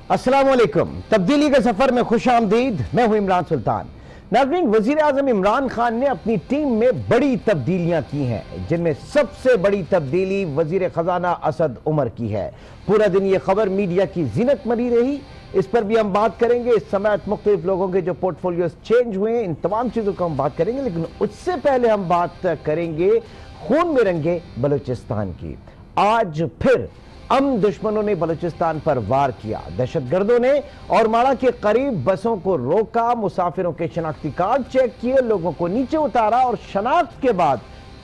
अस्सलाम वालेकुम। तब्दीली के सफर में खुश आमदीद। मैं हूं इमरान सुल्तान। नाज़रीन, वज़ीर आज़म इमरान खान ने अपनी टीम में बड़ी तब्दीलियां की हैं, जिनमें सबसे बड़ी तब्दीली वज़ीर खजाना असद उमर की है। पूरा दिन ये खबर मीडिया की जीनत मरी रही, इस पर भी हम बात करेंगे। इस समय मुख्तलिफ लोगों के जो पोर्टफोलियोज चेंज हुए, इन तमाम चीज़ों को हम बात करेंगे, लेकिन उससे पहले हम बात करेंगे खून में रंगे बलूचिस्तान की। आज फिर अमन दुश्मनों ने बलूचिस्तान पर वार किया। दहशतगर्दों ने और माड़ा के करीब बसों को रोका, मुसाफिरों के शनाख्ती कार्ड चेक किए, लोगों को नीचे उतारा और शनाख्त के बाद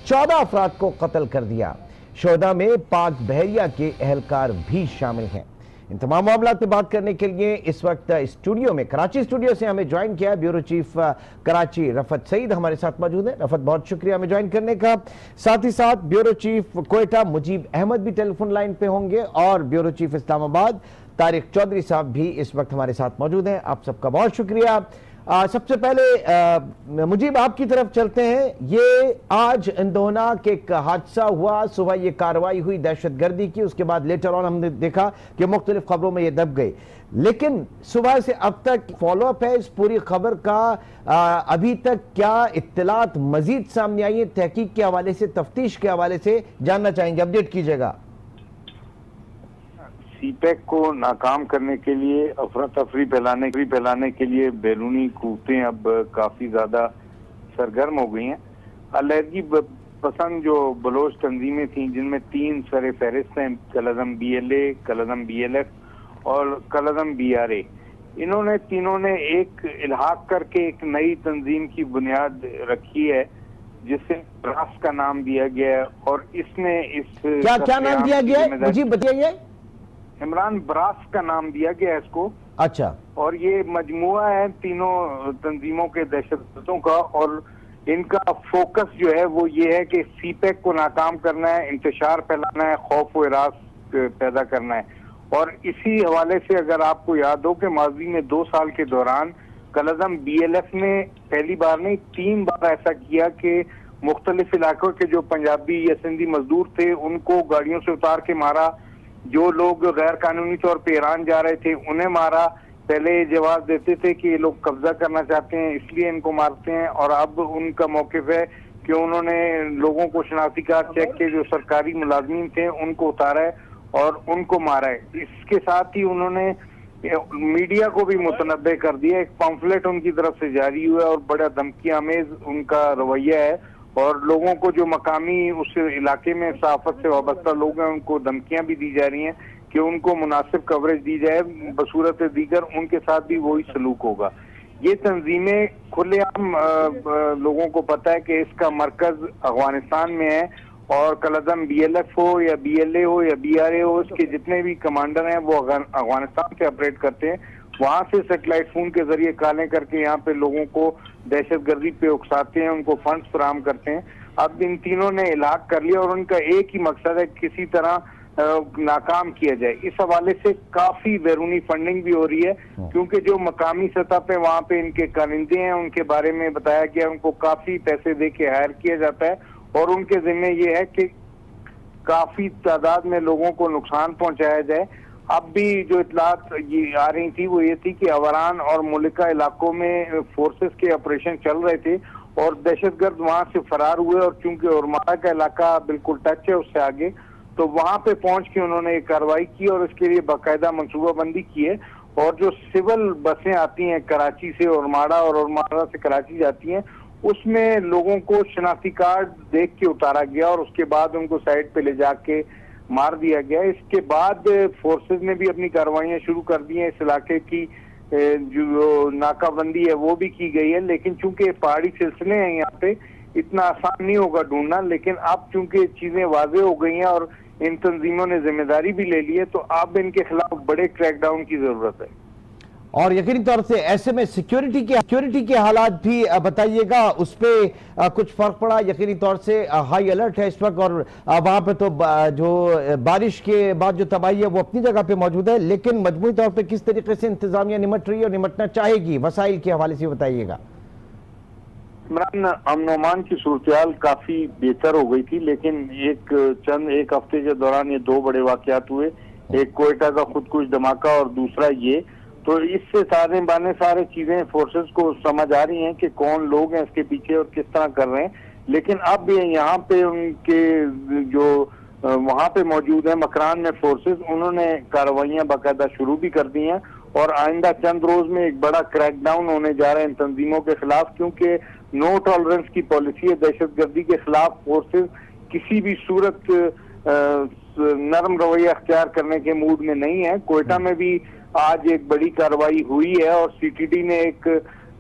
14 अफराद को कत्ल कर दिया। शोहदा में पाक बहरिया के एहलकार भी शामिल हैं। इन तमाम मामलों पर बात करने के लिए इस वक्त स्टूडियो में, कराची स्टूडियो से हमें ज्वाइन किया ब्यूरो चीफ कराची रफत सईद हमारे साथ मौजूद है। रफत, बहुत शुक्रिया हमें ज्वाइन करने का। साथ ही साथ ब्यूरो चीफ कोयटा मुजीब अहमद भी टेलीफोन लाइन पे होंगे और ब्यूरो चीफ इस्लामाबाद तारिक चौधरी साहब भी इस वक्त हमारे साथ मौजूद हैं। आप सबका बहुत शुक्रिया। सबसे पहले मुजीब, आपकी तरफ चलते हैं। ये आज इंदोना के एक हादसा हुआ, सुबह ये कार्रवाई हुई दहशतगर्दी की, उसके बाद लेटर ऑन हमने देखा कि मुख्तलिफ खबरों में ये दब गई, लेकिन सुबह से अब तक फॉलोअप है इस पूरी खबर का। अभी तक क्या इत्तलात मजीद सामने आई है तहकीक के हवाले से, तफ्तीश के हवाले से जानना चाहेंगे, अपडेट कीजिएगा। सीपैक को नाकाम करने के लिए, अफरा तफरी फैलाने के लिए बैरूनी कुव्वतें अब काफी ज्यादा सरगर्म हो गई हैं। अलहदगी पसंद जो बलोच तंजीमें थीं, जिनमें 3 सरे फहरिस्त हैं, कलअज़म BLA, कलअज़म BLF और कलअज़म BRA, इन्होंने तीनों ने एक इल्हाक करके एक नई तंजीम की बुनियाद रखी है, जिसे ब्रास का नाम दिया गया है। और इसने इस क्या नाम दिया गया है मुझे बताइए। इमरान ब्रास का नाम दिया गया है इसको। अच्छा। और ये मजमुआ है तीनों तंजीमों के दहशतगर्दों का, और इनका फोकस जो है वो ये है कि सीपैक को नाकाम करना है, इंतशार फैलाना है, खौफ व इरास पैदा करना है। और इसी हवाले से अगर आपको याद हो कि माजी में 2 साल के दौरान कलअज़म BLF ने पहली बार नहीं 3 बार ऐसा किया कि मुख्तलिफ इलाकों के जो पंजाबी या सिंधी मजदूर थे उनको गाड़ियों से उतार के मारा, जो लोग गैर कानूनी तौर पर ईरान जा रहे थे उन्हें मारा। पहले जवाब देते थे कि ये लोग कब्जा करना चाहते हैं इसलिए इनको मारते हैं, और अब उनका मौक़िफ़ है कि उन्होंने लोगों को शनाख्ती कार्ड चेक के जो सरकारी मुलाजमीन थे उनको उतारा है और उनको मारा है। इसके साथ ही उन्होंने मीडिया को भी मुतनब्बे कर दिया। एक पम्फलेट उनकी तरफ से जारी हुआ है और बड़ा धमकी आमेज उनका रवैया है, और लोगों को जो मकामी उस इलाके में सहाफत से वाबस्ता लोग हैं उनको धमकियां भी दी जा रही हैं कि उनको मुनासिब कवरेज दी जाए, बसूरत दीगर उनके साथ भी वही सलूक होगा। ये तंजीमें खुलेआम लोगों को पता है कि इसका मरकज अफगानिस्तान में है, और कलअज़म BLF हो या BLA हो या BRA हो, इसके जितने भी कमांडर हैं वो अफगानिस्तान से ऑपरेट करते हैं। वहां से सेटेलाइट फोन के जरिए कालें करके यहाँ पे लोगों को दहशतगर्दी पे उकसाते हैं, उनको फंड्स फराहम करते हैं। अब इन तीनों ने इलाक कर लिया और उनका एक ही मकसद है, किसी तरह नाकाम किया जाए। इस हवाले से काफी बैरूनी फंडिंग भी हो रही है, क्योंकि जो मकामी सतह पे वहाँ पे इनके कारिंदे हैं उनके बारे में बताया गया, उनको काफी पैसे दे के हायर किया जाता है, और उनके जिम्मे ये है कि काफी तादाद में लोगों को नुकसान पहुंचाया जाए। अब भी जो इतलात ये आ रही थी वो ये थी कि अवरान और मुलिका इलाकों में फोर्सेस के ऑपरेशन चल रहे थे और दहशतगर्द वहां से फरार हुए, और चूंकि उरमारा का इलाका बिल्कुल टच है उससे आगे, तो वहां पे पहुंच के उन्होंने एक कार्रवाई की और इसके लिए बाकायदा मनसूबाबंदी की है। और जो सिविल बसें आती हैं कराची से उरमारा और उरमारा से कराची जाती हैं, उसमें लोगों को शनाख्ती कार्ड देख के उतारा गया और उसके बाद उनको साइड पे ले जाके मार दिया गया। इसके बाद फोर्सेस ने भी अपनी कार्रवाइयां शुरू कर दी हैं। इस इलाके की जो नाकाबंदी है वो भी की गई है, लेकिन चूंकि पहाड़ी सिलसिले हैं यहाँ पे इतना आसान नहीं होगा ढूंढना। लेकिन अब चूंकि चीजें वाजे हो गई हैं और इन तंजीमों ने जिम्मेदारी भी ले ली है, तो अब इनके खिलाफ बड़े क्रैकडाउन की जरूरत है। और यकीनी तौर से ऐसे में सिक्योरिटी के हालात भी बताइएगा, उस पर कुछ फर्क पड़ा? यकीनी तौर से हाई अलर्ट है इस वक्त, और वहां पे तो जो बारिश के बाद जो तबाही है वो अपनी जगह पे मौजूद है, लेकिन मजमूई तौर पे किस तरीके से इंतजामिया निमट रही है और निमटना चाहेगी, वसाइल के हवाले से बताइएगा। इमरान, अमन की सूरत काफी बेहतर हो गई थी, लेकिन एक हफ्ते के दौरान ये 2 बड़े वाकयात हुए। एक कोयटा का खुदकुश धमाका और दूसरा ये। तो इससे सारे चीजें फोर्सेस को समझ आ रही हैं कि कौन लोग हैं इसके पीछे और किस तरह कर रहे हैं। लेकिन अब यहाँ पे उनके जो वहां पे मौजूद है मकरान में फोर्सेस, उन्होंने कार्रवाइयां बाकायदा शुरू भी कर दी हैं और आइंदा चंद रोज में एक बड़ा क्रैकडाउन होने जा रहा है इन तंजीमों के खिलाफ, क्योंकि नो टॉलरेंस की पॉलिसी है। दहशतगर्दी के खिलाफ फोर्सेस किसी भी सूरत नरम रवैया अख्तियार करने के मूड में नहीं है। कोयटा में भी आज एक बड़ी कार्रवाई हुई है और सीटीडी ने एक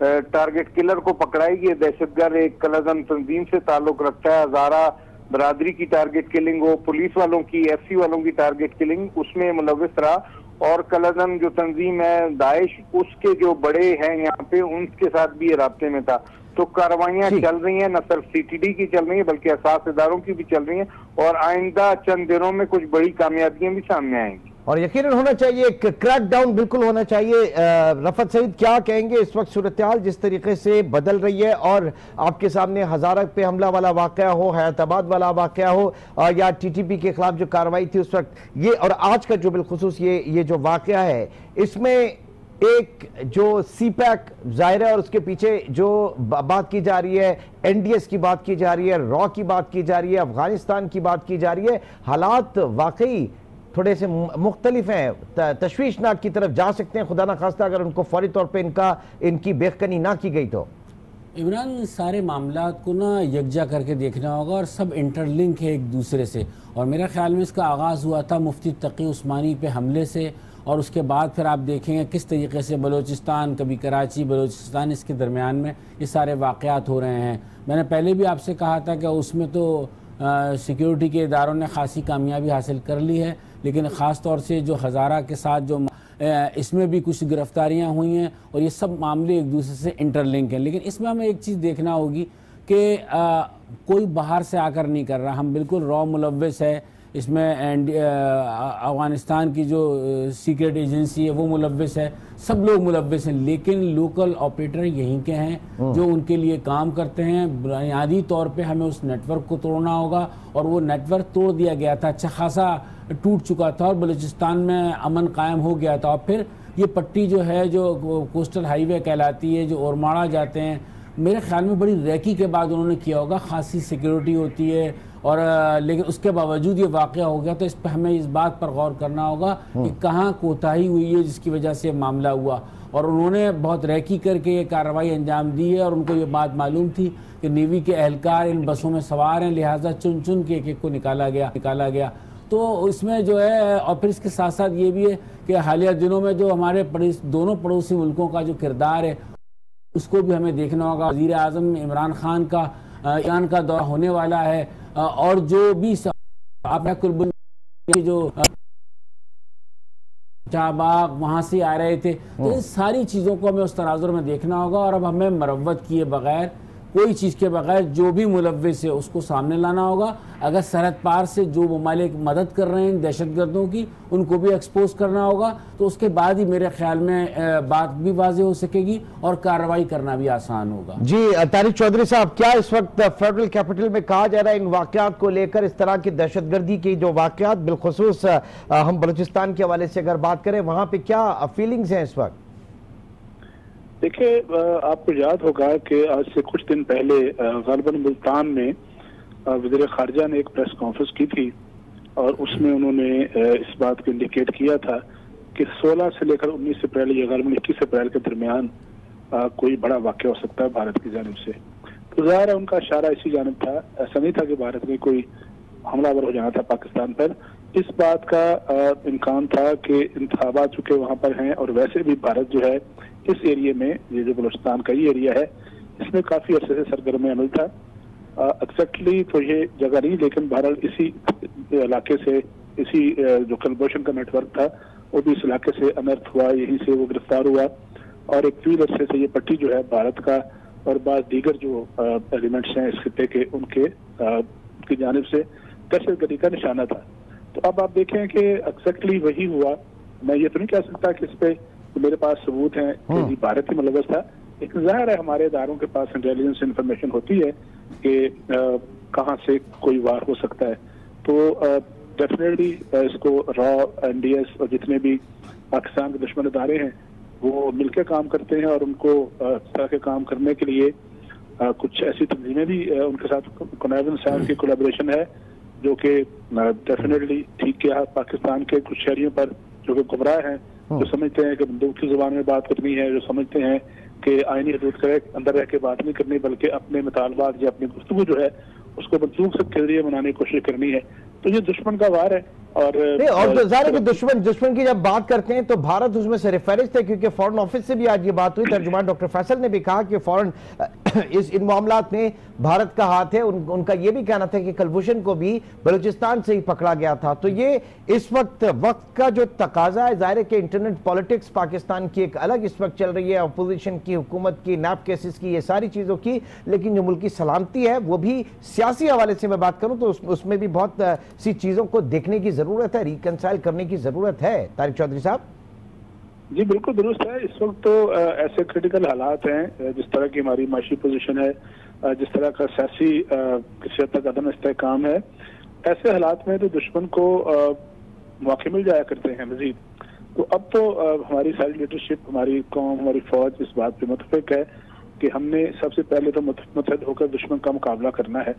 टारगेट किलर को पकड़ा है। ये दहशतगर्द एक कलअज़म तंजीम से ताल्लुक रखता है। हजारा बरादरी की टारगेट किलिंग हो, पुलिस वालों की, एफसी वालों की टारगेट किलिंग, उसमें मुलव्विस रहा। और कलअज़म जो तंजीम है दाइश, उसके जो बड़े हैं यहाँ पे, उनके साथ भी ये राब्ते में था। तो कार्रवाइयां चल रही हैं, न सिर्फ सीटीडी की चल रही है बल्कि असास इदारों की भी चल रही हैं और आइंदा चंद दिनों में कुछ बड़ी कामयाबियां भी सामने आएंगी और यकीनन होना चाहिए, एक क्रैकडाउन बिल्कुल होना चाहिए। रफत सईद, क्या कहेंगे इस वक्त सूरत-ए-हाल जिस तरीके से बदल रही है और आपके सामने हजारा पे हमला वाला वाकया हो, हयाताबाद वाला वाकया हो या टीटीपी के खिलाफ जो कार्रवाई थी उस वक्त, ये और आज का जो बिलखुसूस ये जो वाकया है, इसमें एक जो सीपैक जाहिर है और उसके पीछे जो बात की जा रही है, एनडीएस की बात की जा रही है, रॉ की बात की जा रही है, अफगानिस्तान की बात की जा रही है, हालात वाकई थोड़े से मुख्तलिफ हैं, तशवीशनाक की तरफ जा सकते हैं खुदा ना खास्ता अगर उनको फौरी तौर पे इनकी बेखनी ना की गई तो। इमरान, सारे मामलात को ना यकजा करके देखना होगा और सब इंटरलिंक है एक दूसरे से। और मेरा ख्याल में इसका आगाज़ हुआ था मुफ्ती तकी उस्मानी पे हमले से और उसके बाद फिर आप देखेंगे किस तरीके से बलूचिस्तान, कभी कराची, बलूचिस्तान, इसके दरमियान में ये सारे वाक़यात हो रहे हैं। मैंने पहले भी आपसे कहा था कि उसमें तो सिक्योरिटी के इदारों ने खासी कामयाबी हासिल कर ली है, लेकिन ख़ास तौर से जो हज़ारा के साथ जो इसमें भी कुछ गिरफ्तारियां हुई हैं और ये सब मामले एक दूसरे से इंटरलिंक हैं। लेकिन इसमें हमें एक चीज़ देखना होगी कि कोई बाहर से आकर नहीं कर रहा, हम बिल्कुल रॉ मुलव्विस है इसमें। अफगानिस्तान की जो सीक्रेट एजेंसी है वो मुलव्विस है, सब लोग मुलव्विस हैं, लेकिन लोकल ऑपरेटर यहीं के हैं जो उनके लिए काम करते हैं। बुनियादी तौर पे हमें उस नेटवर्क को तोड़ना होगा और वो नेटवर्क तोड़ दिया गया था, अच्छा खासा टूट चुका था और बलूचिस्तान में अमन कायम हो गया था। और फिर ये पट्टी जो है, जो कोस्टल हाईवे कहलाती है, जो ओरमाड़ा जाते हैं, मेरे ख्याल में बड़ी रैकी के बाद उन्होंने किया होगा, खासी सिक्योरिटी होती है और लेकिन उसके बावजूद ये वाक़या हो गया। तो इस पर हमें इस बात पर गौर करना होगा कि कहाँ कोताही हुई है जिसकी वजह से मामला हुआ। और उन्होंने बहुत रैकी करके ये कार्रवाई अंजाम दी है और उनको ये बात मालूम थी कि नेवी के एहलकार इन बसों में सवार हैं, लिहाजा चुन चुन के एक को निकाला गया। तो इसमें जो है, और फिर इसके साथ साथ ये भी है कि हालिया दिनों में जो हमारे दोनों पड़ोसी मुल्कों का जो किरदार है उसको भी हमें देखना होगा। वज़ीर आज़म इमरान खान का ईरान का दौरा होने वाला है और जो भी आपने कुर्बान जो शाहबाग वहाँ से आ रहे थे, तो इन सारी चीज़ों को हमें उस तराजुर में देखना होगा। और अब हमें मरम्मत किए बगैर, कोई चीज़ के बगैर जो भी मुलव्विस है उसको सामने लाना होगा। अगर सरहद पार से जो ममालिक मदद कर रहे हैं दहशतगर्दों की, उनको भी एक्सपोज करना होगा। तो उसके बाद ही मेरे ख्याल में बात भी वाज़ेह हो सकेगी और कार्रवाई करना भी आसान होगा। जी तारिक चौधरी साहब, क्या इस वक्त फेडरल कैपिटल में कहा जा रहा है इन वाक़यात को लेकर, इस तरह की दहशतगर्दी की जो वाक़यात, बिलखुसूस हम बलूचिस्तान के हवाले से अगर बात करें, वहाँ पर क्या फीलिंग्स हैं इस वक्त? देखिए, आपको याद होगा कि आज से कुछ दिन पहले ग़ालिबन मुल्तान में वज़ीर ख़ारिजा ने एक प्रेस कॉन्फ्रेंस की थी और उसमें उन्होंने इस बात को इंडिकेट किया था कि 16 से लेकर 19 अप्रैल या ग़ालिबन 21 अप्रैल के दरमियान कोई बड़ा वाक़या हो सकता है भारत की जानिब से। तो ज़ाहिर है उनका इशारा इसी जानिब था, ऐसा नहीं था कि भारत में कोई हमलावर हो जाना था पाकिस्तान पर। इस बात का इम्कान था कि इंतखाबात चूँकि वहाँ पर हैं और वैसे भी भारत जो है इस एरिया में, ये जो बलूचिस्तान का ये एरिया है, इसमें काफ़ी अर्से से सरगर्म अमल था। एक्जैक्टली तो ये जगह नहीं, लेकिन बहरहाल इसी इलाके से, इसी जो कलबोशन का नेटवर्क था वो भी इस इलाके से अनर्थ हुआ, यहीं से वो गिरफ्तार हुआ। और एक तवील अर्से से ये पट्टी जो है भारत का और बाद दीगर जो एलिमेंट्स हैं इस खिते के, उनकी जानिब से दहशतगर्दी का निशाना था। तो अब आप देखें कि एक्जैक्टली वही हुआ। मैं ये तो नहीं कह सकता कि इस पे तो मेरे पास सबूत हैं कि भारत ही मुलव्वस था, लेकिन जाहिर है हमारे इदारों के पास इंटेलिजेंस इन्फॉर्मेशन होती है कि कहाँ से कोई वार हो सकता है। तो डेफिनेटली इसको रॉ, NDS और जितने भी पाकिस्तान के दुश्मन इदारे हैं वो मिलकर काम करते हैं और उनको इस तरह के काम करने के लिए कुछ ऐसी तंजीमें भी उनके साथ कनेवन साहब की कोलैबोरेशन है जो कि डेफिनेटली ठीक किया। पाकिस्तान के कुछ शहरियों पर जो कि गुमराह हैं, जो समझते हैं कि बंदूक की जुबान में बात करनी है, जो समझते हैं कि आईनी हदूद के अंदर रह के बात नहीं करनी बल्कि अपने मुतालबात या अपनी गुफ्तगू जो है उसको बंदूक से के जरिए मनाने की कोशिश करनी है। तो ये दुश्मन का वार है। और जाहिर है कि दुश्मन की जब बात करते हैं तो भारत उसमें से रेफरेंस थे, क्योंकि फॉरेन ऑफिस से भी आज ये बात हुई। तर्जुमान डॉक्टर फैसल ने भी कहा कि फॉरेन इन मामलात में भारत का हाथ है। उनका ये भी कहना था कि कुलभूषण को भी बलूचिस्तान से ही पकड़ा गया था। तो ये इस वक्त का जो तकाजा है, जाहिर है कि इंटरनेट पॉलिटिक्स पाकिस्तान की एक अलग इस वक्त चल रही है, अपोजिशन की, हुकूमत की, नैब केसेस की, ये सारी चीज़ों की। लेकिन जो मुल्क की सलामती है वो भी सियासी हवाले से मैं बात करूँ तो उसमें भी बहुत सी चीज़ों को देखने की ज़रूरत है, रिकंसाइल करने की ज़रूरत है। तारिक चौधरी साहब जी बिल्कुल दुरुस्त है। इस वक्त तो ऐसे क्रिटिकल हालात हैं, जिस तरह की हमारी माशी पोजीशन है, जिस तरह का सियासी किसी हद तक अदम इस्तेहकाम है, ऐसे हालात में तो दुश्मन को मौके मिल जाया करते हैं मजीद। तो अब तो हमारी सारी लीडरशिप, हमारी कौम, हमारी फौज इस बात पे मुतफिक है कि हमने सबसे पहले तो मुतहद होकर दुश्मन का मुकाबला करना है।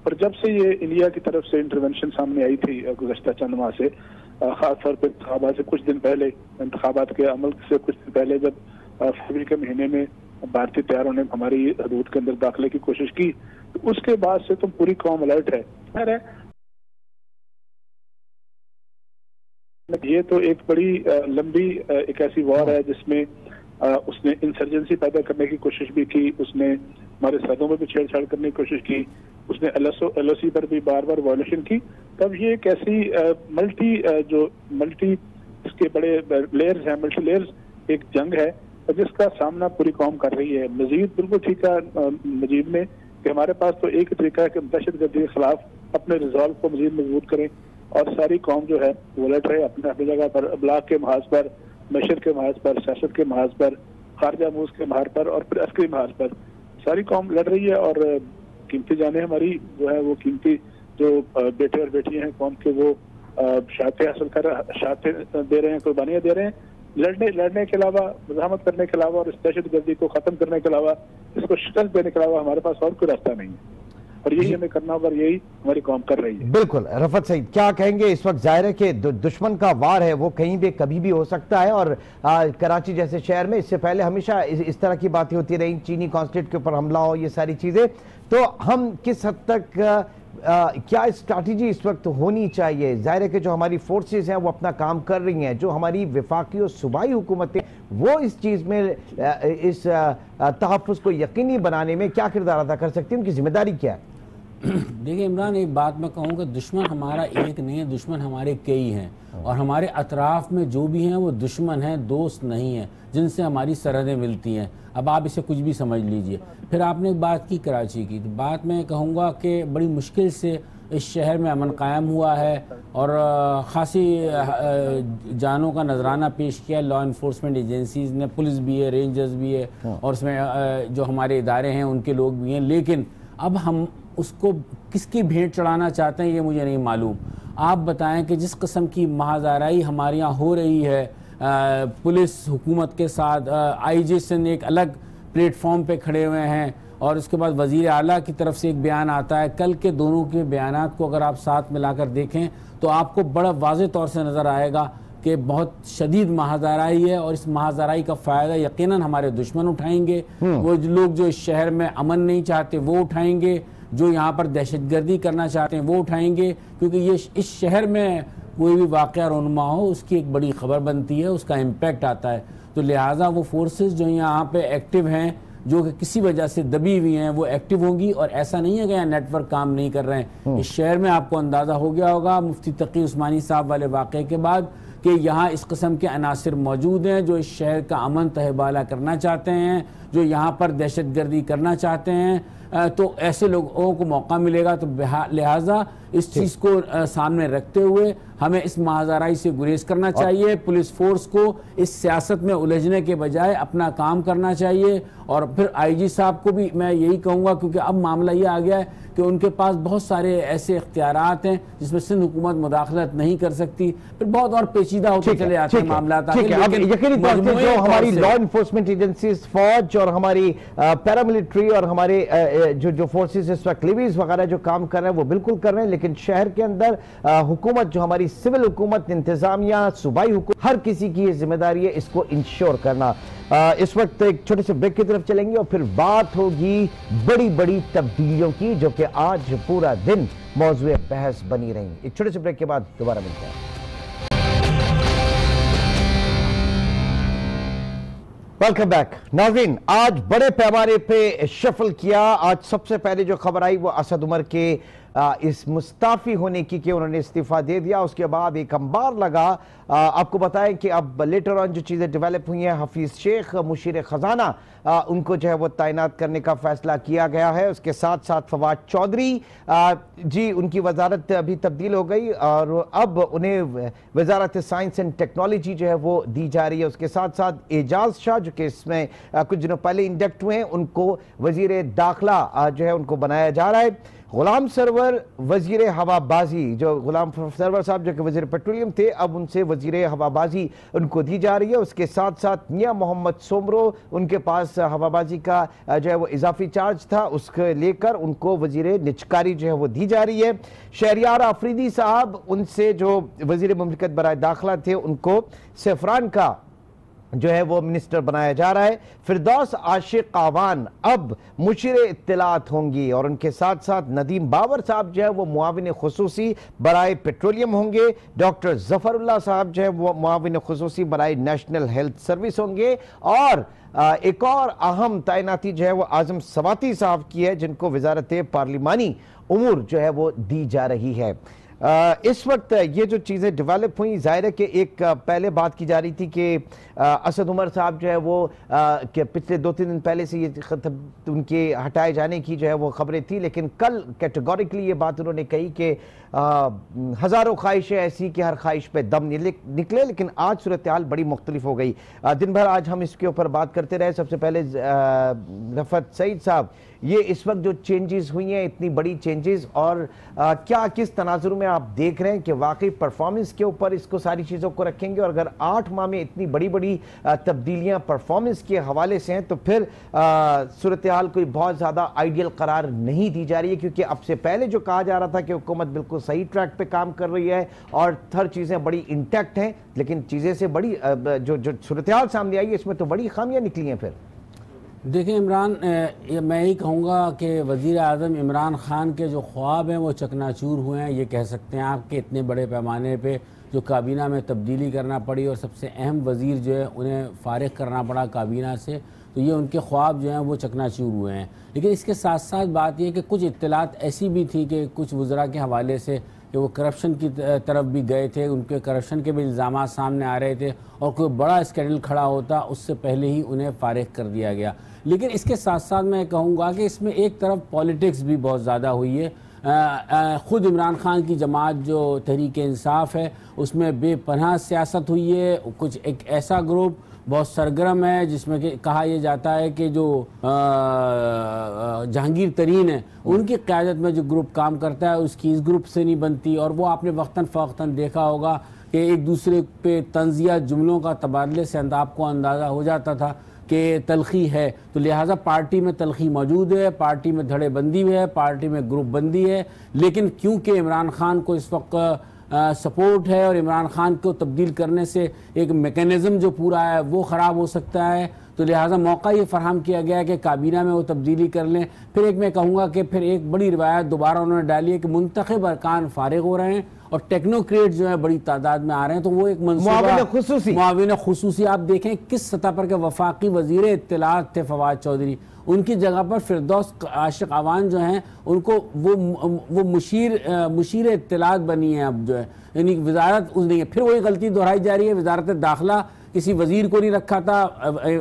और जब से ये इंडिया की तरफ से इंटरवेंशन सामने आई थी गुज़श्ता चंद माह से, खासतौर पर इंतखाबात से कुछ दिन पहले, इंतखाबात के अमल से कुछ दिन पहले, जब फरवरी के महीने में भारतीय तैयारों ने हमारी हदूद के अंदर दाखिले की कोशिश की, तो उसके बाद से तो पूरी कौम अलर्ट है। ये तो एक बड़ी लंबी एक ऐसी वॉर है जिसमें उसने इंसर्जेंसी पैदा करने की कोशिश भी की, उसने हमारे सरहदों में भी छेड़छाड़ करने की कोशिश की, उसने LOC पर भी बार बार वायलेशन की। तब ये एक ऐसी मल्टी इसके बड़े लेयर्स हैं, मल्टी लेयर्स एक जंग है जिसका सामना पूरी कौम कर रही है। मजीद बिल्कुल ठीक है मजीद ने कि हमारे पास तो एक तरीका है कि दहशतगर्दी के खिलाफ अपने रिजॉल्व को मजीद मजबूत करें और सारी कौम जो है वो लड़ रहे अपने अपनी जगह पर, अब्लाग के महाज पर, नशर के महाज पर, सियासत के महाज पर, खारजा मूज के महाज पर और फिर अस्करी महाज पर सारी कौम लड़ रही है। और कीमती जाने हमारी जो है वो कीमती जो बेटे और बेटियां हैं कौम के, वो शहादतें दे रहे हैं, कुर्बानियां दे रहे हैं। लड़ने के अलावा, मज़ाहमत करने के अलावा और इस दहशतगर्दी को खत्म करने के अलावा, इसको शिकस्त देने के अलावा हमारे पास और कोई रास्ता नहीं है। और यही हमें करना होगा, यही हमारी कौम कर रही है। बिल्कुल। रफत सईद क्या कहेंगे? इस वक्त जाहिर है कि दुश्मन का वार है, वो कहीं भी कभी भी हो सकता है। और कराची जैसे शहर में इससे पहले हमेशा इस तरह की बातें होती रही, चीनी कॉन्सुलेट के ऊपर हमला हो, ये सारी चीज़ें। तो हम किस हद तक क्या स्ट्रैटेजी इस वक्त होनी चाहिए? जाहिर है कि जो हमारी फोर्सेस हैं वो अपना काम कर रही हैं, जो हमारी वफाकी और सूबाई हुकूमतें वो इस चीज़ में, इस तहफ़्फ़ुज़ को यकीनी बनाने में क्या किरदार अदा कर सकती हैं? उनकी जिम्मेदारी क्या है? देखिए इमरान, एक बात मैं कहूँगा, दुश्मन हमारा एक नहीं है, दुश्मन हमारे कई हैं। और हमारे अतराफ़ में जो भी हैं वो दुश्मन हैं, दोस्त नहीं हैं, जिनसे हमारी सरहदें मिलती हैं। अब आप इसे कुछ भी समझ लीजिए। फिर आपने एक बात की कराची की, तो बात मैं कहूँगा कि बड़ी मुश्किल से इस शहर में अमन कायम हुआ है और ख़ासी जानों का नजराना पेश किया लॉ इन्फोर्समेंट एजेंसीज़ ने। पुलिस भी है, रेंजर्स भी है और उसमें जो हमारे इदारे हैं उनके लोग भी हैं। लेकिन अब हम उसको किसकी भेंट चढ़ाना चाहते हैं ये मुझे नहीं मालूम। आप बताएं कि जिस किस्म की महाज़ाराई हमारे यहाँ हो रही है पुलिस हुकूमत के साथ, IJ सिंध एक अलग प्लेटफॉर्म पे खड़े हुए हैं और उसके बाद वज़ीर आला की तरफ से एक बयान आता है। कल के दोनों के बयानात को अगर आप साथ मिलाकर देखें तो आपको बड़ा वाज़ेह तौर से नज़र आएगा कि बहुत शदीद महाज़ाराई है और इस महाज़ाराई का फ़ायदा यकीनन हमारे दुश्मन उठाएंगे। वो लोग जो इस शहर में अमन नहीं चाहते वो उठाएंगे, जो यहाँ पर दहशतगर्दी करना चाहते हैं वो उठाएंगे, क्योंकि ये इस शहर में कोई भी वाक़या रुनमा हो उसकी एक बड़ी ख़बर बनती है, उसका इम्पैक्ट आता है। तो लिहाजा वो फोर्सेस जो यहाँ पे एक्टिव हैं, जो कि किसी वजह से दबी हुई हैं, वो एक्टिव होंगी। और ऐसा नहीं है कि यहाँ नेटवर्क काम नहीं कर रहे हैं। इस शहर में आपको अंदाज़ा हो गया होगा मुफ्ती तकी उस्मानी साहब वाले वाक़े के बाद कि यहाँ इस किस्म के अनासिर मौजूद हैं जो इस शहर का अमन तहबाला करना चाहते हैं, जो यहाँ पर दहशतगर्दी करना चाहते हैं, तो ऐसे लोगों को मौका मिलेगा। तो लिहाजा इस चीज़ को सामने रखते हुए हमें इस महाजराई से गुरेज करना चाहिए। पुलिस फोर्स को इस सियासत में उलझने के बजाय अपना काम करना चाहिए। और फिर आईजी साहब को भी मैं यही कहूँगा, क्योंकि अब मामला ये आ गया है कि उनके पास बहुत सारे ऐसे इख्तियारात हैं जिसमें सिंध हुकूमत मुदाखलत नहीं कर सकती, फिर बहुत और पेचीदा होते चले जाते हैं मामला। जो हमारी लॉ इन्फोर्समेंट एजेंसीज, फौज और हमारी पैरामिलिट्री और हमारे जो फोर्सेस इस वक्त लिवीज वगैरह जो काम कर रहे हैं वो बिल्कुल कर रहे हैं, लेकिन शहर के अंदर हुकूमत, जो हमारी सिविल हुकूमत, इंतजामिया, सूबाई हुकूमत, हर किसी की ये जिम्मेदारी है इसको इंश्योर करना। इस वक्त एक छोटे से ब्रेक की तरफ चलेंगे और फिर बात होगी बड़ी बड़ी तब्दीलियों की, जो कि आज पूरा दिन मौजूए बहस बनी रही। एक छोटे से ब्रेक के बाद दोबारा मिलते हैं। वेलकम बैक नाज़रीन। आज बड़े पैमाने पे शफल किया। आज सबसे पहले जो खबर आई वो असद उमर के इस मुस्ताफी होने की कि उन्होंने इस्तीफा दे दिया। उसके बाद एक अंबार लगा। आपको बताएं कि अब लेटर ऑन जो चीज़ें डेवलप हुई हैं, हफीज़ शेख मुशीर ख़जाना उनको जो है वो तैनात करने का फैसला किया गया है। उसके साथ साथ फवाद चौधरी जी, उनकी वजारत अभी तब्दील हो गई और अब उन्हें वजारत साइंस एंड टेक्नोलॉजी जो है वो दी जा रही है। उसके साथ साथ एजाज शाह जो कि इसमें कुछ दिनों पहले इंडक्ट हुए हैं, उनको वजीर दाखिला जो है उनको बनाया जा रहा है। गुलाम सरवर वजीर हवाबाजी, जो गुलाम सरवर साहब जो कि वजीर पेट्रोलियम थे, अब उनसे वजीर हवाबाजी उनको दी जा रही है। उसके साथ साथ मियां मोहम्मद सोमरो, उनके पास हवाबाजी का जो है वो इजाफी चार्ज था, उसके लेकर उनको वजीर निचकारी जो है वो दी जा रही है। शहरियार आफरीदी साहब, उनसे जो वजीर मुमलिकत बराए दाखिला थे, उनको सेफरान का जो है वो मिनिस्टर बनाया जा रहा है। फिरदौस आशिक आवान अब मुशीर इत्तलात होंगी और उनके साथ साथ नदीम बाबर साहब जो है वो मुआविन खुसूसी बराए पेट्रोलियम होंगे। डॉक्टर जफरुल्लाह साहब जो है वो मुआविन खुसूसी बराए नेशनल हेल्थ सर्विस होंगे। और एक और अहम तैनाती जो है वो आजम सवाती साहब की है, जिनको वजारत पार्लिमानी उमूर जो है वो दी जा रही है। इस वक्त ये जो चीज़ें डेवलप हुई, जाहिर है कि एक पहले बात की जा रही थी कि असद उमर साहब जो है वो कि पिछले 2-3 दिन पहले से ये उनके हटाए जाने की जो है वो खबरें थी, लेकिन कल कैटेगोरिकली ये बात उन्होंने कही कि हज़ारों ख्वाहिशें ऐसी कि हर ख्वाहिश पे दम निकले, लेकिन आज सूरत हाल बड़ी मुख्तलिफ हो गई। दिन भर आज हम इसके ऊपर बात करते रहे। सबसे पहले रफ़त सईद साहब, ये इस वक्त जो चेंजेस हुई हैं, इतनी बड़ी चेंजेस, और क्या किस तनाजुर में आप देख रहे हैं कि वाकई परफॉर्मेंस के ऊपर इसको सारी चीज़ों को रखेंगे? और अगर 8 माह में इतनी बड़ी बड़ी तब्दीलियां परफॉर्मेंस के हवाले से हैं, तो फिर सूरत हाल कोई बहुत ज़्यादा आइडियल करार नहीं दी जा रही है, क्योंकि अब से पहले जो कहा जा रहा था कि हुकूमत बिल्कुल सही ट्रैक पे काम कर रही है और हर चीज़ें बड़ी इंटैक्ट हैं, लेकिन चीज़ें से बड़ी जो सूरत हाल सामने आई है, इसमें तो बड़ी खामियां निकली हैं। फिर देखिए इमरान, मैं यही कहूँगा कि वज़ीर आज़म इमरान ख़ान के जो ख्वाब हैं वो चकनाचूर हुए हैं, ये कह सकते हैं आप कि इतने बड़े पैमाने पे जो काबीना में तब्दीली करना पड़ी और सबसे अहम वज़ीर जो है उन्हें फ़ारिग करना पड़ा काबीना से, तो ये उनके ख्वाब जो हैं वो चकनाचूर हुए हैं। लेकिन इसके साथ साथ बात यह कि कुछ इत्तलात ऐसी भी थी कि कुछ वज़रा के हवाले से कि वो करप्शन की तरफ भी गए थे, उनके करप्शन के भी इल्ज़ामात सामने आ रहे थे और कोई बड़ा स्कैंडल खड़ा होता उससे पहले ही उन्हें फ़ारिग कर दिया गया। लेकिन इसके साथ साथ मैं कहूँगा कि इसमें एक तरफ पॉलिटिक्स भी बहुत ज़्यादा हुई है। ख़ुद इमरान ख़ान की जमात जो तहरीक इंसाफ है उसमें बेपनाह सियासत हुई है। कुछ एक ऐसा ग्रुप बहुत सरगर्म है जिसमें कि कहा यह जाता है कि जो जहांगीर तरीन है उनकी क़यादत में जो ग्रुप काम करता है उसकी इस ग्रुप से नहीं बनती, और वो आपने वक्तन फ़वक्तन देखा होगा कि एक दूसरे पे तंज़िया जुमलों का तबादले से आपको अंदाज़ा हो जाता था कि तलखी है। तो लिहाजा पार्टी में तलखी मौजूद है, पार्टी में धड़ेबंदी है, पार्टी में ग्रुप बंदी है। लेकिन क्योंकि इमरान ख़ान को इस वक्त सपोर्ट है और इमरान ख़ान को तब्दील करने से एक मेकनिज़म जो पूरा है वो ख़राब हो सकता है, तो लिहाजा मौका ये फ़राहम किया गया है कि काबीना में वो तब्दीली कर लें। फिर एक मैं कहूँगा कि फिर एक बड़ी रिवायत दोबारा उन्होंने डाली है कि मुंतखब अरकान फ़ारिग हो रहे हैं और टेक्नोक्रेट जो है बड़ी तादाद में आ रहे हैं। तो वो एक मुआविन खुसूसी आप देखें किस सतह पर के वफाकी वजीर इत्तलात थे फवाद चौधरी, उनकी जगह पर फिरदौस आशिक अवान जो हैं उनको वो मुशीर इत्तलात बनी है अब जो है, यानी वजारत नहीं है। फिर वही गलती दोहराई जा रही है, वजारत दाखिला किसी वजीर को नहीं रखा था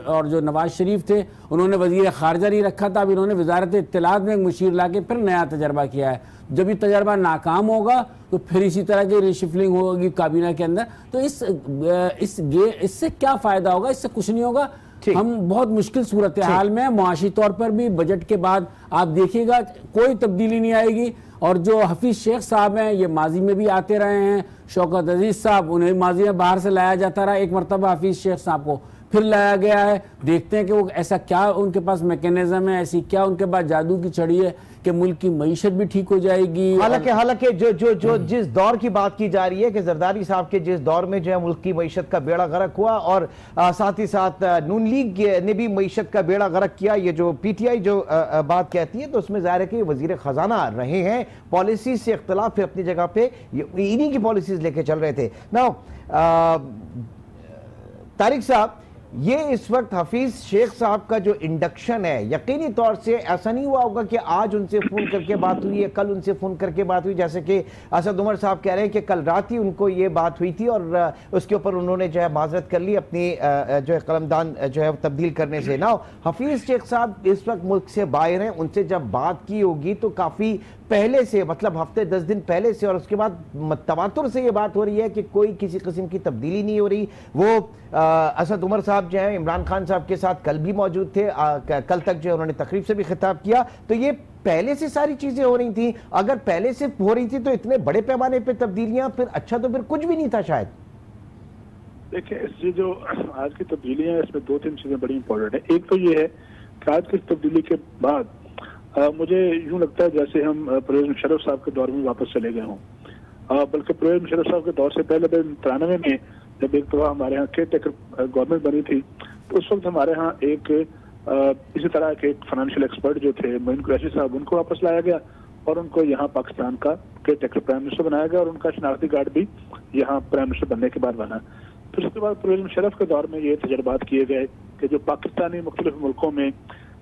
और जो नवाज शरीफ थे उन्होंने वजीर खारजा नहीं रखा था, अब इन्होंने वजारत इत्तलात में एक मुशीर ला के फिर नया तजर्बा किया है। जब ये तजर्बा नाकाम होगा तो फिर इसी तरह की रिशिफलिंग होगी काबीना के अंदर। तो इससे क्या फ़ायदा होगा? इससे कुछ नहीं होगा। हम बहुत मुश्किल सूरत हाल में, मुआशी तौर पर भी बजट के बाद आप देखिएगा कोई तब्दीली नहीं आएगी। और जो हफीज शेख साहब हैं ये माजी में भी आते रहे हैं, शौकत अजीज साहब उन्हें माजी में बाहर से लाया जाता रहा, एक मरतबा हफीज शेख साहब को फिर लाया गया है। देखते हैं कि वो ऐसा क्या उनके पास मैकेनिज्म है, ऐसी क्या उनके पास जादू की छड़ी है कि मुल्क की मईशत भी ठीक हो जाएगी। हालांकि जो जिस दौर की बात की जा रही है कि जरदारी साहब के जिस दौर में जो है मुल्क की मईशत का बेड़ा गर्क हुआ और साथ ही साथ नून लीग ने भी मईशत का बेड़ा गर्क किया, ये जो पीटीआई जो बात कहती है तो उसमें जाहिर है कि वजीर खजाना रहे हैं, पॉलिसी से इख्तलाफ अपनी जगह पे इन्हीं की पॉलिसीज लेके चल रहे थे ना। तारिक साहब, ये इस वक्त हफीज शेख साहब का जो इंडक्शन है, यकीनी तौर से ऐसा नहीं हुआ होगा कि आज उनसे फ़ोन करके बात हुई है, कल उनसे फ़ोन करके बात हुई, जैसे कि असद उमर साहब कह रहे हैं कि कल रात ही उनको ये बात हुई थी और उसके ऊपर उन्होंने जो है माजरत कर ली अपनी जो है कलमदान जो है तब्दील करने से। ना हफीज शेख साहब इस वक्त मुल्क से बाहर हैं, उनसे जब बात की होगी तो काफ़ी पहले से, मतलब हफ्ते 10 दिन पहले से, और उसके बाद तवातुर से ये बात हो रही है कि कोई किसी किस्म की तब्दीली नहीं हो रही। वो असद उमर साहब जो हैं इमरान खान साहब के साथ कल भी मौजूद थे, कल तक जो है उन्होंने तकरीब से भी खिताब किया। तो ये पहले से सारी चीजें हो रही थी, अगर पहले से हो रही थी तो इतने बड़े पैमाने पे तब्दीलियां, फिर अच्छा तो फिर कुछ भी नहीं था शायद। देखिए, इससे जो आज की तब्दीलियां, इसमें 2-3 चीजें बड़ी इंपॉर्टेंट है। एक तो ये है कि आज की तब्दीली के बाद मुझे यूं लगता है जैसे हम परवेज मुशर्रफ साहब के दौर में वापस चले गए हों, बल्कि परवेज मुशर्रफ साहब के दौर से पहले 93 में जब एक दफा हमारे यहाँ केयर टेकर गवर्नमेंट बनी थी तो उस वक्त हमारे यहाँ एक इसी तरह के एक फाइनेंशियल एक्सपर्ट जो थे मोइन कुरैशी साहब, उनको वापस लाया गया और उनको यहाँ पाकिस्तान का केयर टेकर प्राइम मिनिस्टर बनाया गया और उनका शनाख्ती कार्ड भी यहाँ प्राइम मिनिस्टर बनने के बाद बना। फिर उसके बाद परवेज मुशर्रफ के दौर में ये तजर्बात किए गए कि जो पाकिस्तानी मुख्तलिफ मुल्कों में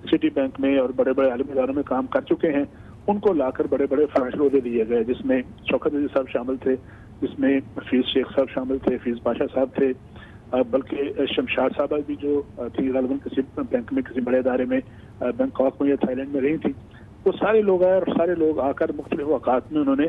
सिटी बैंक में और बड़े बड़े आलमी इदारों में काम कर चुके हैं उनको लाकर बड़े बड़े फाइनेंशियल ओहदे दिए गए, जिसमें शौकत अजीज साहब शामिल थे, जिसमें हफीज शेख साहब शामिल थे, हफीज पाशा साहब थे, बल्कि शमशाद साहब भी जो थी गालिबन किसी बैंक में किसी बड़े इदारे में बैंकॉक में या थाईलैंड में रही थी। वो सारे लोग आए और सारे लोग आकर मुख्तलिफ औकात में उन्होंने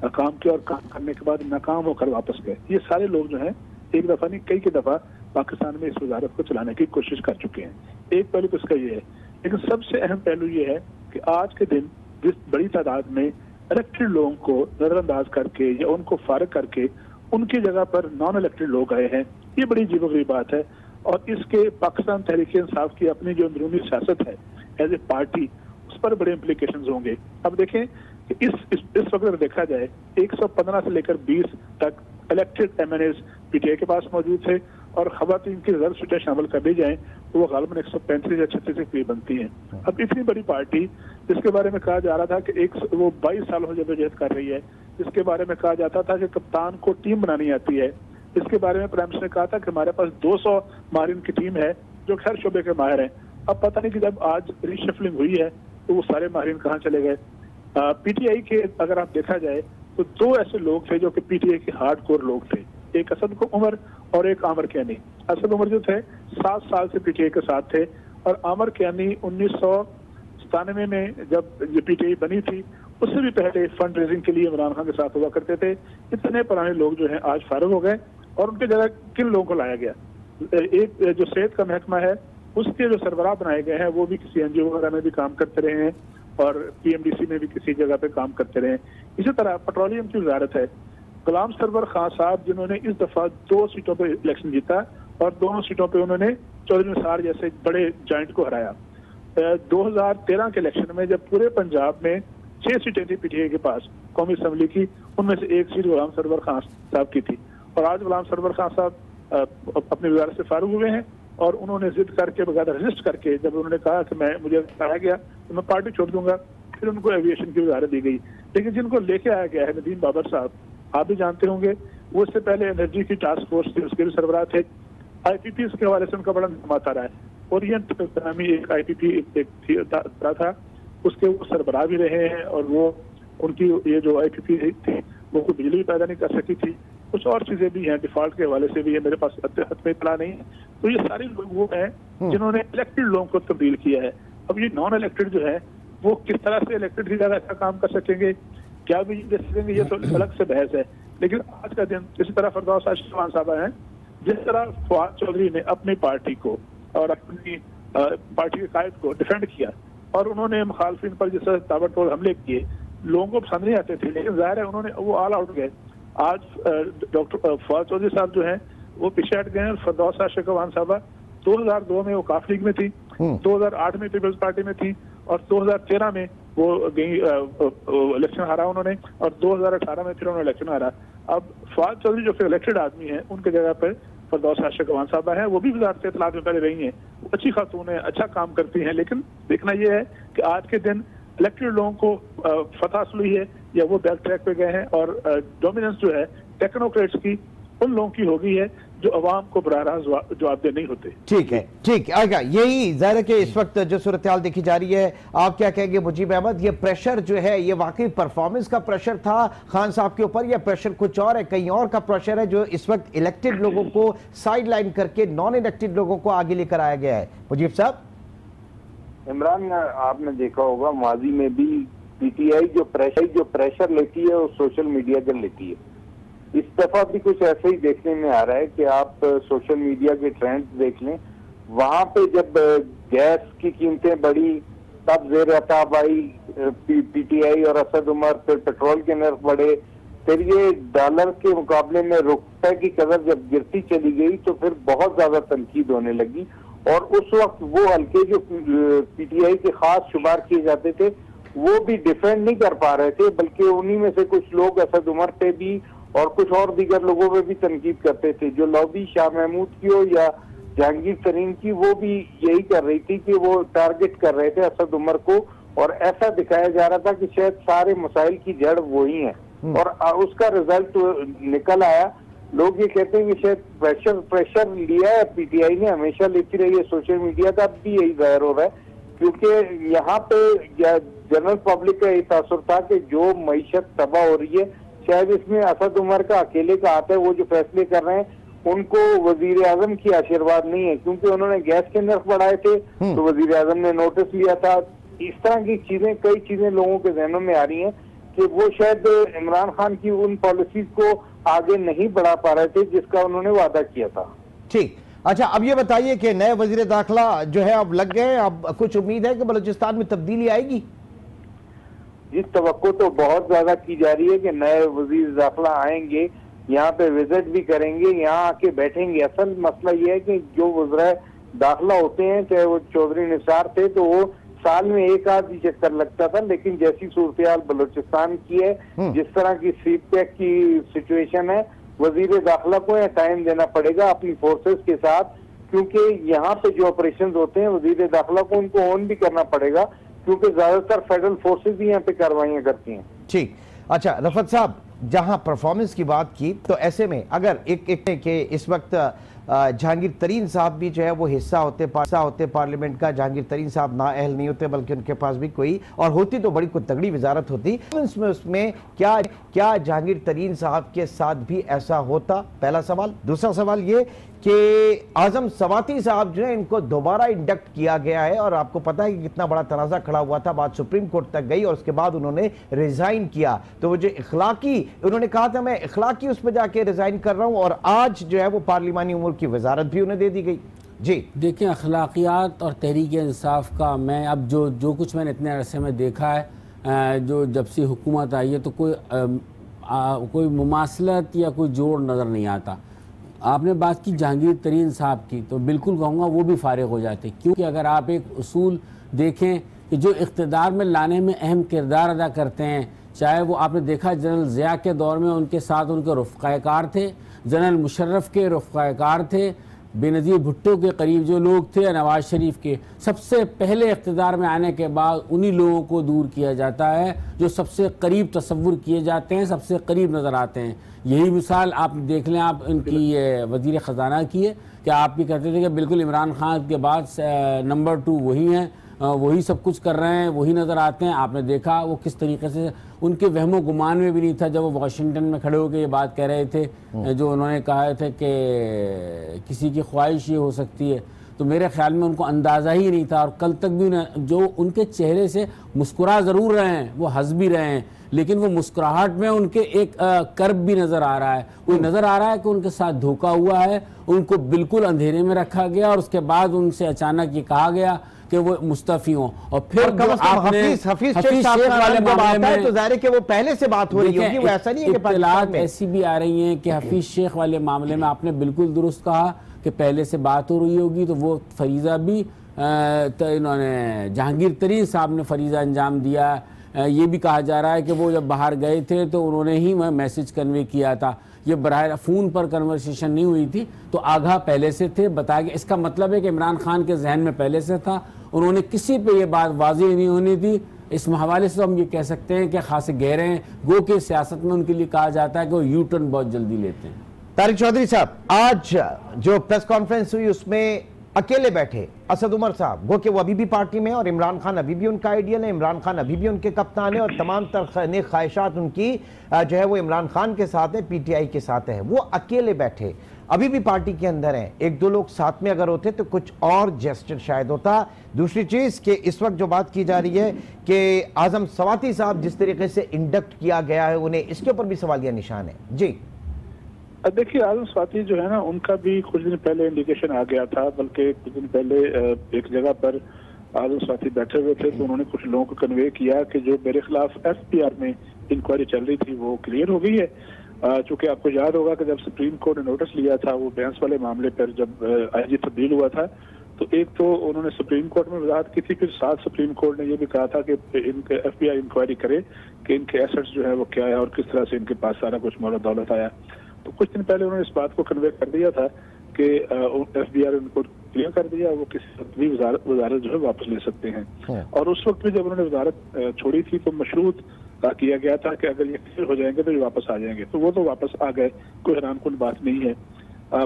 काम किया और काम करने के बाद नाकाम होकर वापस गए। ये सारे लोग जो है एक दफा नहीं कई दफा पाकिस्तान में इस वजारत को चलाने की कोशिश कर चुके हैं। एक पहलू तो इसका ये है, लेकिन सबसे अहम पहलू ये है कि आज के दिन जिस बड़ी तादाद में इलेक्टेड लोगों को नजरअंदाज करके या उनको फारिग करके उनकी जगह पर नॉन इलेक्टेड लोग आए हैं, ये बड़ी अजीबोगरीब बात है। और इसके पाकिस्तान तहरीक इंसाफ की अपनी जो अंदरूनी सियासत है एज ए पार्टी, उस पर बड़े इम्प्लीकेशंस होंगे। अब देखें कि इस वक्त अगर देखा जाए 115 से लेकर 20 तक इलेक्टेड एमएनएस पीटीआई के पास मौजूद थे और खवातीन की रिजर्व सीटें शामिल कर दी जाएं तो वो गालिबन 135 या 36 के करीब बनती हैं। अब इतनी बड़ी पार्टी जिसके बारे में कहा जा रहा था कि वो 22 साल हो जदोजहद कर रही है, जिसके बारे में कहा जाता था कि कप्तान को टीम बनानी आती है, इसके बारे में प्राइम मिनिस्टर ने कहा था कि हमारे पास 200 माहिरीन की टीम है जो हर शोबे के माहिर हैं। अब पता नहीं कि जब आज रीशफलिंग हुई है तो वो सारे माहिरीन कहाँ चले गए। पीटीआई के अगर आप देखा जाए तो 2 ऐसे लोग थे जो कि पीटीआई के हार्डकोर लोग थे, एक असद उमर और एक आमिर कियानी। असद उमर जो थे 7 साल से पीटीआई के साथ थे और आमिर कियानी 1997 में जब ये पीटीआई बनी थी उससे भी पहले फंड रेजिंग के लिए इमरान खान के साथ हुआ करते थे। इतने पुराने लोग जो हैं आज फारिग हो गए और उनके जगह किन लोगों को लाया गया। एक जो सेहत का महकमा है उसके जो सरबराह बनाए गए हैं वो भी किसी एनजीओ वगैरह में भी काम करते रहे हैं और पीएमडीसी में भी किसी जगह पे काम करते रहे। इसी तरह पेट्रोलियम की वजारत है, गुलाम सरवर खान साहब जिन्होंने इस दफा 2 सीटों पर इलेक्शन जीता और दोनों सीटों पे उन्होंने चौधरी निसार जैसे बड़े जॉइंट को हराया। 2013 के इलेक्शन में जब पूरे पंजाब में 6 सीटें थी पीटीआई के पास कौमी असम्बली की, उनमें से 1 सीट गुलाम सरवर खान साहब की थी और आज गुलाम सरवर खान साहब अपनी वजारत से फारूक हुए हैं और उन्होंने जिद करके बगैर रजिस्ट करके जब उन्होंने कहा कि मुझे कहा गया तो मैं पार्टी छोड़ दूंगा, फिर उनको एविएशन की वजारत दी गई। लेकिन जिनको लेके आया गया है नदीम बाबर साहब, आप भी जानते होंगे। वो इससे पहले एनर्जी की टास्क फोर्स थी, उसके भी सरबराह थे। IPPs के हवाले से उनका बड़ा नाम आता रहा है। ओरिएंट नामी एक IPP था, उसके वो सरबराह भी रहे हैं, और वो उनकी ये जो IPP थी वो कोई बिजली पैदा नहीं कर सकी थी। कुछ और चीजें भी हैं, डिफॉल्ट के हवाले से भी है, मेरे पास हद में इतला नहीं है। तो ये सारे लोग वो हैं जिन्होंने इलेक्टेड लोगों को तब्दील किया है। अब ये नॉन इलेक्टेड जो है वो किस तरह से इलेक्टेड भी ज्यादा अच्छा काम कर सकेंगे, क्या भी दे सकेंगे, ये तो अलग से बहस है। लेकिन आज का दिन इसी तरह फरदौस आशिक साहब हैं, जिस तरह फवाद चौधरी ने अपनी पार्टी को और अपनी पार्टी के कायद को डिफेंड किया, और उन्होंने मुखालफिन पर जिस तरह ताबड़तोड़ हमले किए, लोगों को पसंद नहीं आते थे, लेकिन जाहिर है उन्होंने वो ऑल आउट गए। आज डॉक्टर फवाद चौधरी साहब जो हैं वो पीछे हट गए हैं। फरदौस आशिक साहबा 2002 में वो काफ लीग में थी, 2008 में पीपल्स पार्टी में थी, और 2013 में वो गई इलेक्शन हारा उन्होंने, और 2018 में फिर उन्होंने इलेक्शन हारा। अब फवाद चौधरी जो फिर इलेक्टेड आदमी है, उनके जगह पर फरदौस आशिक साहबा हैं, वो भी वज़ारत इत्तलात में पहले रही हैं, वो अच्छी खातून है, अच्छा काम करती हैं। लेकिन देखना यह है कि आज के दिन इलेक्टेड लोगों को फतह हासिल हुई है या वो बैक ट्रैक पे गए हैं, और डोमिनेंस जो है टेक्नोक्रेट्स की उन लोगों की हो गई है जो अवाम को बराह रास्त जवाबदेह नहीं होते। ठीक है, ठीक आएगा। यही ज़ाहिर है कि इस वक्त जो सूरत हाल देखी जा रही है, आप क्या कहेंगे मुजीब अहमद, ये प्रेशर जो है ये वाकई परफॉर्मेंस का प्रेशर था खान साहब के ऊपर, या प्रेशर कुछ और है, कहीं और का प्रेशर है जो इस वक्त इलेक्टेड लोगों को साइड लाइन करके नॉन इलेक्टेड लोगों को आगे लेकर आया गया है? मुजीब साहब। इमरान, आपने देखा होगा माजी में भी PTI जो प्रेशर लेती है वो सोशल मीडिया का लेती है। इस दफा भी कुछ ऐसे ही देखने में आ रहा है कि आप सोशल मीडिया के ट्रेंड्स देख लें, वहां पे जब गैस की कीमतें बढ़ी तब ज़ेर अताब आई PTI और असद उमर, फिर पेट्रोल के नर्ख बढ़े, फिर ये डॉलर के मुकाबले में रुपए की कदर जब गिरती चली गई तो फिर बहुत ज्यादा तनकीद होने लगी। और उस वक्त वो हल्के जो PTI के खास शुमार किए जाते थे वो भी डिफेंड नहीं कर पा रहे थे, बल्कि उन्हीं में से कुछ लोग असद उमर पे भी और कुछ और दीगर लोगों पे भी तनकीद करते थे। जो लॉबी शाह महमूद की हो या जहांगीर तरीन की, वो भी यही कर रही थी कि वो टारगेट कर रहे थे असद उमर को, और ऐसा दिखाया जा रहा था कि शायद सारे मसाइल की जड़ वही है, और उसका रिजल्ट निकल आया। लोग ये कहते हैं कि शायद प्रेशर लिया है PTI ने, हमेशा लेती रही है सोशल मीडिया का, अब भी यही जाहिर हो रहा है, क्योंकि यहाँ पे जनरल पब्लिक का ये तासुर था कि जो मईशत तबाह हो रही है शायद इसमें असद उमर का अकेले का हाथ है। वो जो फैसले कर रहे हैं उनको वजीर आजम की आशीर्वाद नहीं है, क्योंकि उन्होंने गैस के नर्ख बढ़ाए थे तो वजीर आजम ने नोटिस लिया था। इस तरह की चीजें, कई चीजें लोगों के जहनों में आ रही हैं कि वो शायद इमरान खान की उन पॉलिसीज को आगे नहीं बढ़ा पा रहे थे जिसका उन्होंने वादा किया था। ठीक, अच्छा अब ये बताइए कि नए वजीर दाखिला जो है अब लग गए, अब कुछ उम्मीद है कि बलूचिस्तान में तब्दीली आएगी? जिस तवक्को तो बहुत ज्यादा की जा रही है कि नए वजीर दाखिला आएंगे, यहाँ पे विजिट भी करेंगे, यहाँ आके बैठेंगे। असल मसला ये है कि जो वज़राए दाखिला होते हैं, चाहे वो चौधरी निसार थे, तो वो साल में एक आध ही चक्कर लगता था, लेकिन जैसी सूरत बलूचिस्तान की है, जिस तरह की CPEC की सिचुएशन है, वजीर दाखिला को यह टाइम देना पड़ेगा अपनी फोर्सेस के साथ, क्योंकि यहाँ पे जो ऑपरेशन होते हैं वजीर दाखिला को उनको ऑन भी करना पड़ेगा, क्योंकि ज्यादातर फेडरल फोर्सेस भी यहाँ पे कार्रवाइयाँ करती हैं। ठीक, अच्छा रफत साहब, जहां परफॉर्मेंस की बात की तो ऐसे में अगर एक के इस वक्त जहांगीर तरीन साहब भी जो है वो हिस्सा होते पार्लियामेंट का, जहांगीर तरीन साहब ना अहल नहीं होते, बल्कि उनके पास भी कोई और होती तो बड़ी कोई तगड़ी वजारत होती, उसमें क्या जहांगीर तरीन साहब के साथ भी ऐसा होता? पहला सवाल। दूसरा सवाल ये कि आजम सवाती साहब जो है इनको दोबारा इंडक्ट किया गया है, और आपको पता है कि कितना बड़ा तनाज़ा खड़ा हुआ था, बात सुप्रीम कोर्ट तक गई और उसके बाद उन्होंने रिजाइन किया। तो वो जो इखलाकी, उन्होंने कहा था मैं इखलाकी उस पर जाके रिजाइन कर रहा हूं, और आज जो है वो पार्लिमानी उमूर की वजारत भी उन्हें दे दी गई। जी देखिए, अखलाकियात और तहरीक इंसाफ का मैं अब जो कुछ मैंने इतने अरसे में देखा है, जो जब से हुकूमत आई है, तो कोई मुमासलत या कोई जोड़ नज़र नहीं आता। आपने बात की जहांगीर तरीन साहब की, तो बिल्कुल कहूँगा वो भी फारिग हो जाते, क्योंकि अगर आप एक उसूल देखें कि जो इक़्तिदार में लाने में अहम किरदार अदा करते हैं, चाहे वो आपने देखा जनरल ज़िया के दौर में उनके साथ उनके रफ़क़ाकार थे, जनरल मुशर्रफ के रफ़क़ाकार थे, बेनज़ीर भुट्टो के करीब जो लोग थे, नवाज शरीफ के, सबसे पहले इक़्तिदार में आने के बाद उन्हीं लोगों को दूर किया जाता है जो सबसे करीब तसव्वुर किए जाते हैं, सबसे करीब नज़र आते हैं। यही मिसाल आप देख लें, आप इनकी वज़ीर ख़जाना की है कि आप भी कहते थे कि बिल्कुल इमरान खान के बाद नंबर 2 वही हैं, वही सब कुछ कर रहे हैं, वही नज़र आते हैं। आपने देखा वो किस तरीके से उनके वहमो गुमान में भी नहीं था जब वो वाशिंगटन में खड़े होकर ये बात कह रहे थे, जो उन्होंने कहा थे कि किसी की ख्वाहिश ये हो सकती है। तो मेरे ख्याल में उनको अंदाज़ा ही नहीं था, और कल तक भी जो उनके चेहरे से मुस्कुरा ज़रूर रहे हैं, वो हंस भी रहे हैं, लेकिन वो मुस्कुराहट में उनके एक कर्ब भी नज़र आ रहा है। वो नज़र आ रहा है कि उनके साथ धोखा हुआ है, उनको बिल्कुल अंधेरे में रखा गया और उसके बाद उनसे अचानक ये कहा गया कि वो मुस्तफ़ी हों। और फिर जो आपने हफीज शेख वाले मामले में, तो ज़ाहिर है कि वो पहले से बात हो रही होगी, वो ऐसा नहीं है कि इत्तलात ऐसी भी आ रही हैं कि हफीज शेख वाले मामले में आपने बिल्कुल दुरुस्त कहा कि पहले से बात हो रही होगी, तो वो फरीज़ा भी तो इन्होंने जहांगीर तरीन साहब ने फरीज़ा अंजाम दिया। ये भी कहा जा रहा है कि वो जब बाहर गए थे तो उन्होंने ही वह मैसेज कन्वे किया था, ये बराह फ़ोन पर कन्वर्सेशन नहीं हुई थी, तो आगाह पहले से थे, बताया गया। इसका मतलब है कि इमरान खान के जहन में पहले से था, उन्होंने किसी पे ये बात वाज़ेह नहीं होनी थी। इस हवाले से हम ये कह सकते हैं कि खासे गहरे हैं, गो के सियासत में उनके लिए कहा जाता है कि वो यू टर्न बहुत जल्दी लेते हैं। तारिक चौधरी साहब, आज जो प्रेस कॉन्फ्रेंस हुई उसमें अकेले बैठे असद उमर साहब, गो कि वो अभी भी पार्टी में, और इमरान खान अभी भी उनका आइडियल है, इमरान खान अभी भी उनके कप्तान है, और तमाम तर ख्वाहिशात उनकी जो है वो इमरान खान के साथ है, पीटीआई के साथ है। वो अकेले बैठे अभी भी पार्टी के अंदर हैं। एक दो लोग साथ में अगर होते तो कुछ और जेस्चर शायद होता। दूसरी चीज़ कि इस वक्त जो बात की जा रही है कि आज़म सवाती साहब जिस तरीके से इंडक्ट किया गया है उन्हें, इसके ऊपर भी सवालिया निशान है। जी देखिए, आज़म स्वाति जो है ना, उनका भी कुछ दिन पहले इंडिकेशन आ गया था, बल्कि कुछ दिन पहले एक जगह पर आज़म स्वाति बैठे हुए थे तो उन्होंने कुछ लोगों को कन्वे किया कि जो मेरे खिलाफ FPR में इंक्वायरी चल रही थी वो क्लियर हो गई है। चूंकि आपको याद होगा कि जब सुप्रीम कोर्ट ने नोटिस लिया था वो बैंस वाले मामले पर, जब IG तब्दील हुआ था, तो एक तो उन्होंने सुप्रीम कोर्ट में वजाहत की थी, फिर साथ सुप्रीम कोर्ट ने ये भी कहा था कि इनके FBI इंक्वायरी करे कि इनके एसेट्स जो है वो क्या है और किस तरह से इनके पास सारा कुछ माल दौलत आया। तो कुछ दिन पहले उन्होंने इस बात को कन्वे कर दिया था कि FBR उनको क्लियर कर दिया, वो किसी भी वजारत जो है वापस ले सकते हैं। और उस वक्त भी जब उन्होंने वजारत छोड़ी थी तो मशरूत किया गया था कि अगर ये क्लियर हो जाएंगे तो ये वापस आ जाएंगे, तो वो तो वापस आ गए, कोई हैरानकुन बात नहीं है।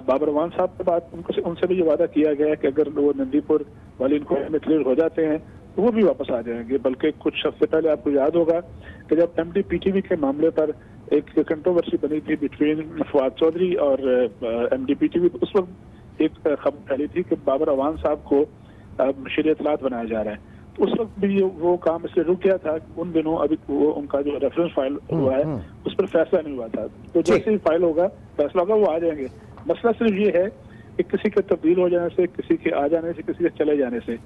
बाबर अवान साहब के बाद उनसे भी ये वादा किया गया कि अगर वो नंदीपुर वाली इंक्वायरी में क्लियर हो जाते हैं तो वो भी वापस आ जाएंगे। बल्कि कुछ हफ्ते पहले आपको याद होगा कि जब MD-PTV के मामले पर एक कंट्रोवर्सी बनी थी बिटवीन फवाद चौधरी और MD-PTV, उस वक्त एक खबर फैली थी कि बाबर अवान साहब को नशीर इत्तलात बनाया जा रहा है। तो उस वक्त भी वो काम इसलिए रुक गया था, उन दिनों अभी वो उनका जो रेफरेंस फाइल हुआ है उस पर फैसला नहीं हुआ था। तो जैसे ही फाइल होगा, फैसला होगा, वो आ जाएंगे। मसला सिर्फ ये है कि किसी के तब्दील हो जाने से, किसी के आ जाने से, किसी के चले जाने से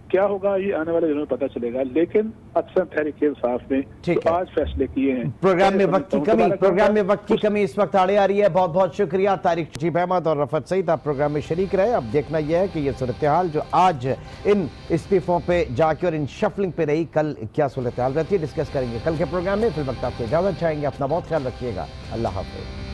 क्या होगा ये आने वाले दिनों में पता चलेगा। लेकिन अक्सर तहरीक इंसाफ में तो आज फैसले किए हैं। प्रोग्राम में वक्त की कमी इस वक्त आड़े आ रही है। बहुत बहुत शुक्रिया तारिक चीफ अहमद और रफत सईद, आप प्रोग्राम में शरीक रहे। अब देखना यह है कि ये सूरत हाल जो आज इन इस्तीफों पे जाके और इन शफलिंग पे रही, कल क्या सूरत हाल रहती है, डिस्कस करेंगे कल के प्रोग्राम में। फिर वक्त आपसे इजाजत चाहेंगे। अपना बहुत ख्याल रखिएगा। अल्लाह हाफिज़।